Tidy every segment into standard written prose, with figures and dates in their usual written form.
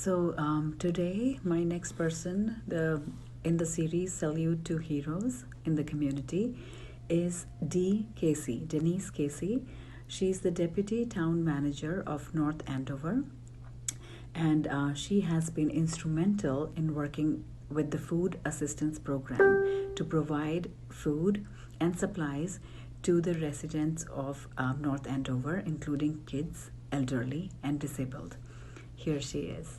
Today, my next person in the series Salute to Heroes in the Community is Dee Casey, Denise Casey. She's the Deputy Town Manager of North Andover, and she has been instrumental in working with the Food Assistance Program to provide food and supplies to the residents of North Andover, including kids, elderly, and disabled. Here she is.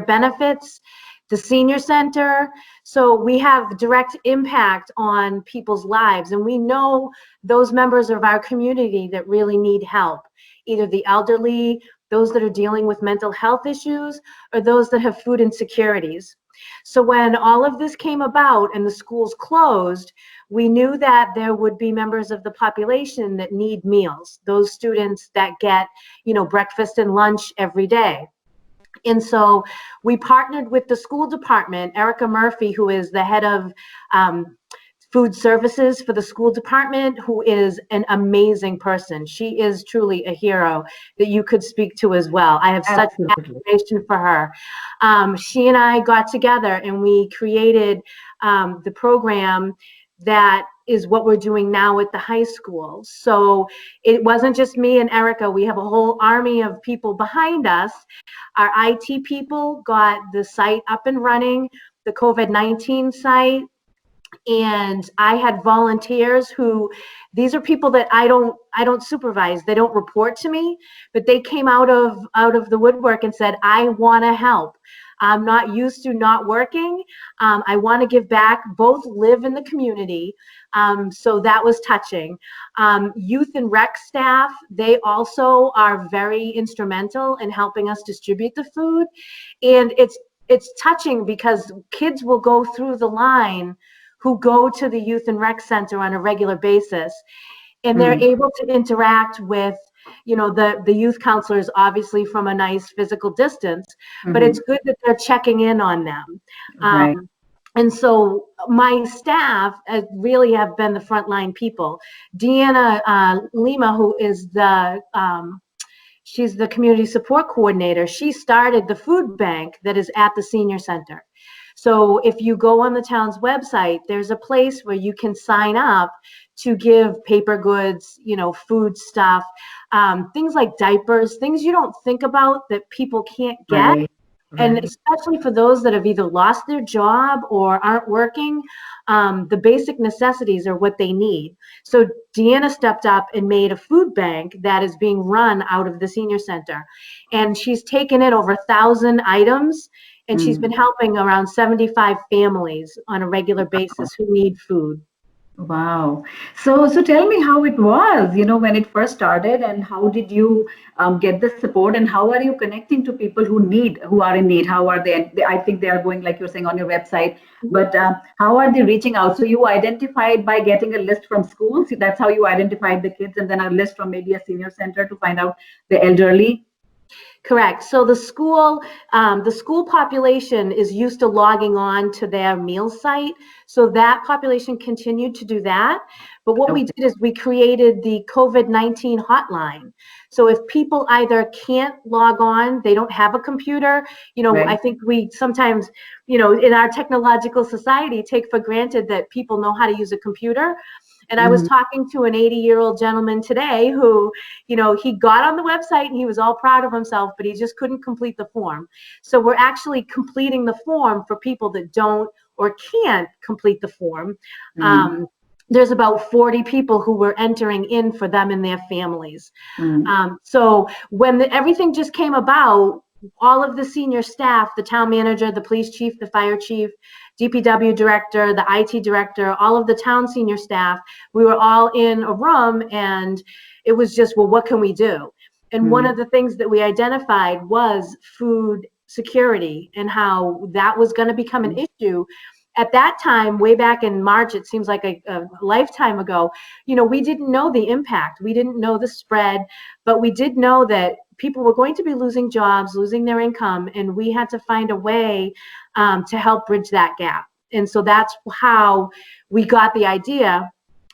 Benefits, the senior center. So we have direct impact on people's lives, and we know those members of our community that really need help, either the elderly, those that are dealing with mental health issues, or those that have food insecurities. So when all of this came about and the schools closed, we knew that there would be members of the population that need meals, those students that get, breakfast and lunch every day. And so we partnered with the school department, Erica Murphy, who is the head of food services for the school department, who is an amazing person. She is truly a hero that you could speak to as well. I have such admiration for her. She and I got together and we created the program that is what we're doing now at the high school. So it wasn't just me and Erica. We have a whole army of people behind us. Our IT people got the site up and running, the COVID-19 site. And I had volunteers who, these are people that I don't supervise. They don't report to me, but they came out of the woodwork and said, I want to help. I'm not used to not working. I want to give back. Both live in the community. So that was touching. Youth and rec staff, they also are very instrumental in helping us distribute the food. And it's touching because kids will go through the line who go to the youth and rec center on a regular basis, and they're able to interact with the youth counselors, obviously from a nice physical distance, but it's good that they're checking in on them. Right. And so my staff really have been the frontline people. Deanna Lima, who is she's the community support coordinator. She started the food bank that is at the senior center. So if you go on the town's website, there's a place where you can sign up to give paper goods, food stuff, things like diapers, things you don't think about that people can't get. Right. And especially for those that have either lost their job or aren't working, the basic necessities are what they need. So Deanna stepped up and made a food bank that is being run out of the senior center. And she's taken in over 1,000 items. And she's been helping around 75 families on a regular basis who need food. Wow. So tell me how it was, when it first started, and how did you get the support, and how are you connecting to people who are in need? How are they? I think they are going, like you're saying, on your website, but how are they reaching out? So you identified by getting a list from schools. That's how you identified the kids, and then a list from maybe a senior center to find out the elderly. Correct. So the school population is used to logging on to their meal site. So that population continued to do that. But what we did is we created the COVID-19 hotline. So if people either can't log on, they don't have a computer, I think we sometimes, in our technological society, take for granted that people know how to use a computer. And I was talking to an 80-year-old gentleman today who, he got on the website and he was all proud of himself, but he just couldn't complete the form. So we're actually completing the form for people that don't or can't complete the form. There's about 40 people who were entering in for them and their families. So when everything just came about, all of the senior staff, the town manager, the police chief, the fire chief, DPW director, the IT director, all of the town senior staff, we were all in a room, and it was just, well, what can we do? And one of the things that we identified was food security and how that was going to become an issue. At that time, way back in March, it seems like a lifetime ago, we didn't know the impact. We didn't know the spread, but we did know that people were going to be losing jobs, losing their income, and we had to find a way to help bridge that gap. And so that's how we got the idea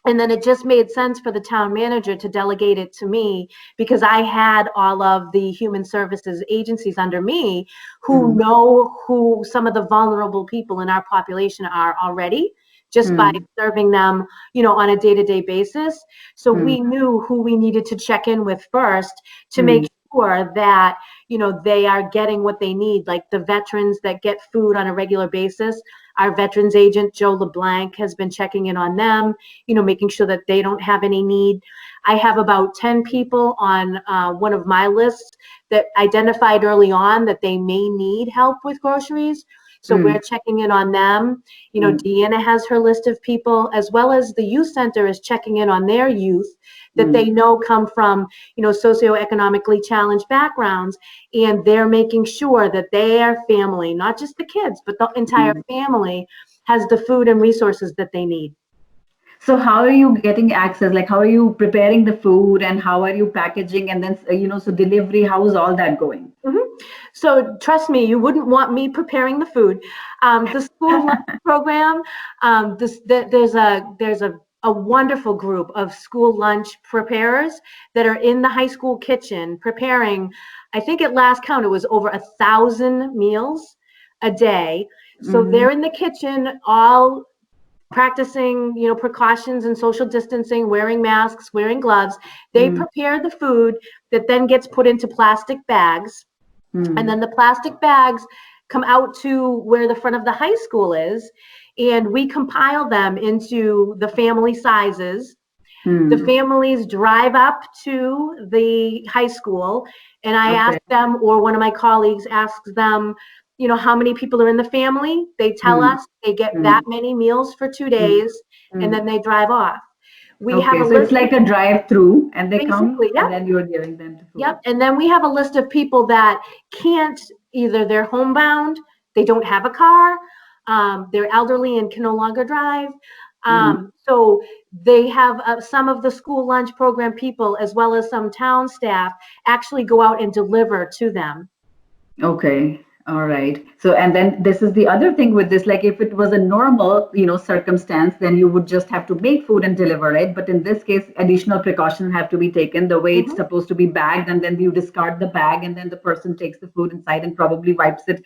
And then it just made sense for the town manager to delegate it to me, because I had all of the human services agencies under me who know who some of the vulnerable people in our population are already, just by serving them, on a day-to-day basis. So we knew who we needed to check in with first to make sure that, they are getting what they need, like the veterans that get food on a regular basis. Our veterans agent, Joe LeBlanc, has been checking in on them, making sure that they don't have any need. I have about 10 people on one of my lists that identified early on that they may need help with groceries. So we're checking in on them. Deanna has her list of people, as well as the youth center is checking in on their youth that they know come from, socioeconomically challenged backgrounds. And they're making sure that their family, not just the kids, but the entire family, has the food and resources that they need. So how are you getting access? Like, how are you preparing the food and how are you packaging? And then, so delivery, how is all that going? So trust me, you wouldn't want me preparing the food. The school lunch program, there's a wonderful group of school lunch preparers that are in the high school kitchen preparing. I think at last count, it was over 1,000 meals a day. So they're in the kitchen, all practicing, precautions and social distancing, wearing masks, wearing gloves. They prepare the food that then gets put into plastic bags. And then the plastic bags come out to where the front of the high school is, and we compile them into the family sizes. The families drive up to the high school, and I ask them, or one of my colleagues asks them, how many people are in the family? They tell us they get that many meals for 2 days, and then they drive off. We have a so list. It's like a drive-through, and they come, yep. And then you're giving them the food. Yep, and then we have a list of people that can't, either they're homebound, they don't have a car, they're elderly and can no longer drive. So they have some of the school lunch program people, as well as some town staff, actually go out and deliver to them. Okay. All right. So, and then this is the other thing with this, like if it was a normal, circumstance, then you would just have to make food and deliver it. But in this case, additional precautions have to be taken the way it's supposed to be bagged. And then you discard the bag and then the person takes the food inside and probably wipes it,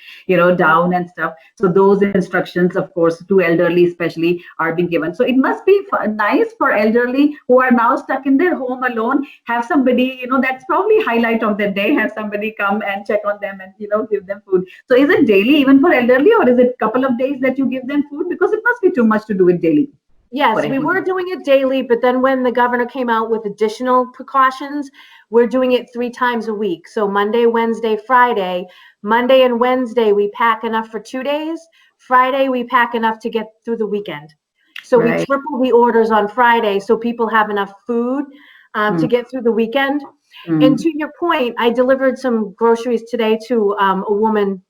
down and stuff. So those instructions, of course, to elderly especially are being given. So it must be nice for elderly who are now stuck in their home alone, have somebody, that's probably highlight of the day, have somebody come and check on them and, give them food. So is it daily even for elderly, or is it a couple of days that you give them food? Because it must be too much to do it daily. Yes, we were doing it daily, but then when the governor came out with additional precautions, we're doing it 3 times a week. So Monday, Wednesday, Friday. Monday and Wednesday, we pack enough for 2 days. Friday, we pack enough to get through the weekend. So we triple the orders on Friday so people have enough food to get through the weekend. And to your point, I delivered some groceries today to a woman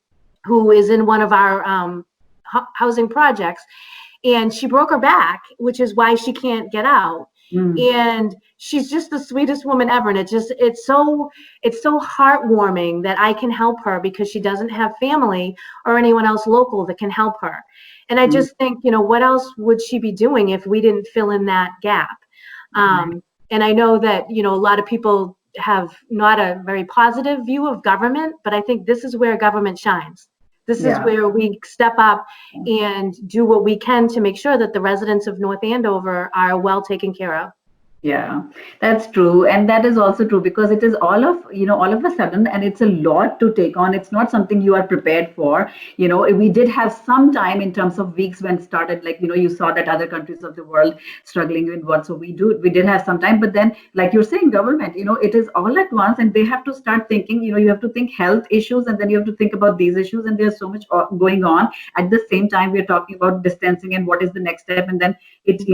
who is in one of our housing projects, and she broke her back, which is why she can't get out. And she's just the sweetest woman ever. And it's so heartwarming that I can help her, because she doesn't have family or anyone else local that can help her. And I just think, what else would she be doing if we didn't fill in that gap? And I know that, a lot of people have not a very positive view of government, but I think this is where government shines. This is where we step up and do what we can to make sure that the residents of North Andover are well taken care of. Yeah, that's true. And that is also true because it is all of a sudden, and it's a lot to take on. It's not something you are prepared for. We did have some time in terms of weeks when it started, like, you saw that other countries of the world struggling with what. So we did have some time. But then, like you're saying, government, it is all at once, and they have to start thinking, you have to think health issues, and then you have to think about these issues. And there's so much going on. At the same time, we're talking about distancing and what is the next step. And then it's,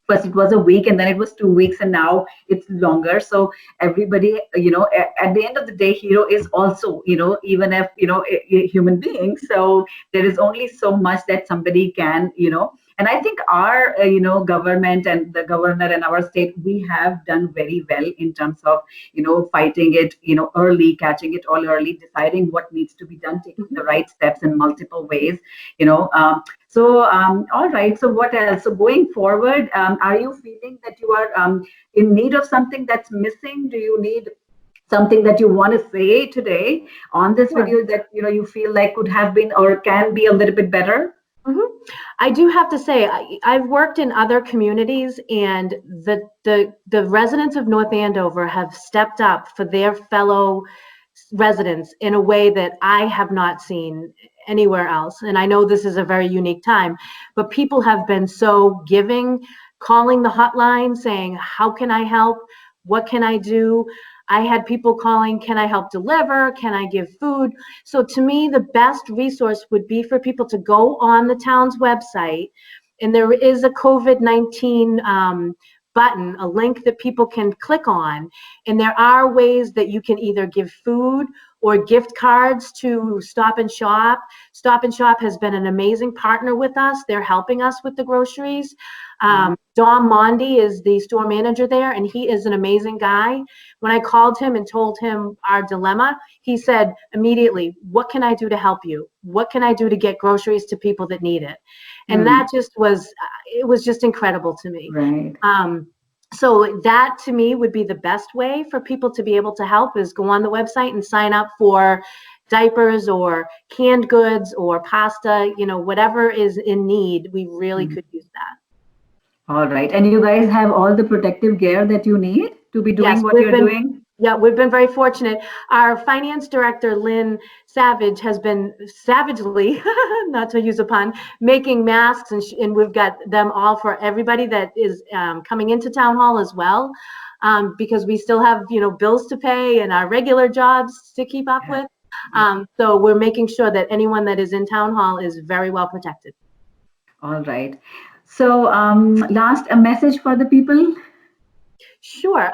first it was a week, and then it was 2 weeks, and now it's longer. So everybody, at the end of the day, hero is also, even if, a human being. So there is only so much that somebody can, And I think our, government and the governor and our state, we have done very well in terms of, fighting it, early, catching it all early, deciding what needs to be done, taking the right steps in multiple ways, you know. All right. So what else? So going forward, are you feeling that you are in need of something that's missing? Do you need something that you want to say today on this Sure. video that you feel like could have been or can be a little bit better? I do have to say, I've worked in other communities, and the residents of North Andover have stepped up for their fellow residents in a way that I have not seen anywhere else. And I know this is a very unique time, but people have been so giving, calling the hotline saying, how can I help? What can I do? I had people calling, can I help deliver? Can I give food? So to me, the best resource would be for people to go on the town's website, and there is a COVID-19 button, a link that people can click on. And there are ways that you can either give food or gift cards to Stop and Shop. Stop and Shop has been an amazing partner with us. They're helping us with the groceries. Dom Mondi is the store manager there, and he is an amazing guy. When I called him and told him our dilemma, he said immediately, what can I do to help you? What can I do to get groceries to people that need it? And that just was, it was just incredible to me. Right. So that to me would be the best way for people to be able to help, is go on the website and sign up for diapers or canned goods or pasta, whatever is in need. We really could use that. All right. And you guys have all the protective gear that you need to be doing what you're doing? Yeah, we've been very fortunate. Our finance director, Lynn Savage, has been savagely, not to use a pun, making masks, and we've got them all for everybody that is coming into town hall as well, because we still have, bills to pay and our regular jobs to keep up with. So we're making sure that anyone that is in town hall is very well protected. All right. So last, a message for the people? Sure.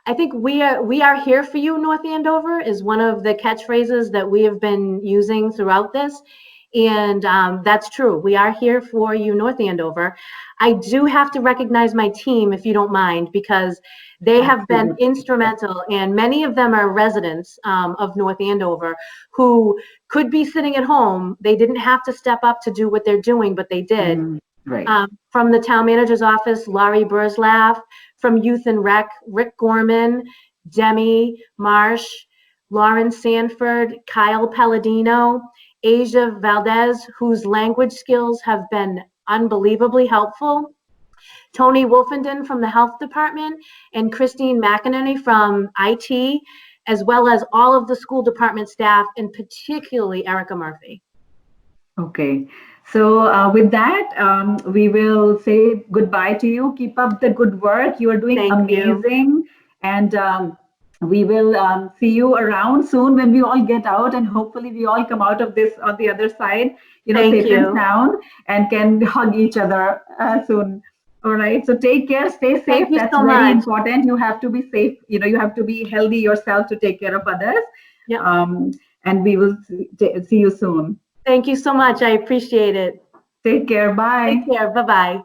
I think we are here for you, North Andover, is one of the catchphrases that we have been using throughout this. And that's true. We are here for you, North Andover. I do have to recognize my team, if you don't mind, because they have been instrumental, and many of them are residents of North Andover who could be sitting at home. They didn't have to step up to do what they're doing, but they did. Right. From the town manager's office, Laurie Burzlaff. From Youth and Rec, Rick Gorman, Demi Marsh, Lauren Sanford, Kyle Palladino, Asia Valdez, whose language skills have been unbelievably helpful, Tony Wolfenden from the health department, and Christine McInerney from IT, as well as all of the school department staff, and particularly Erica Murphy. Okay. So with that, we will say goodbye to you. Keep up the good work. You are doing amazing. And we will see you around soon when we all get out, and hopefully we all come out of this on the other side, safe and sound, and can hug each other soon. All right. So take care. Stay safe. That's very important. You have to be safe. You have to be healthy yourself to take care of others. Yeah. And we will see you soon. Thank you so much. I appreciate it. Take care. Bye. Take care. Bye-bye.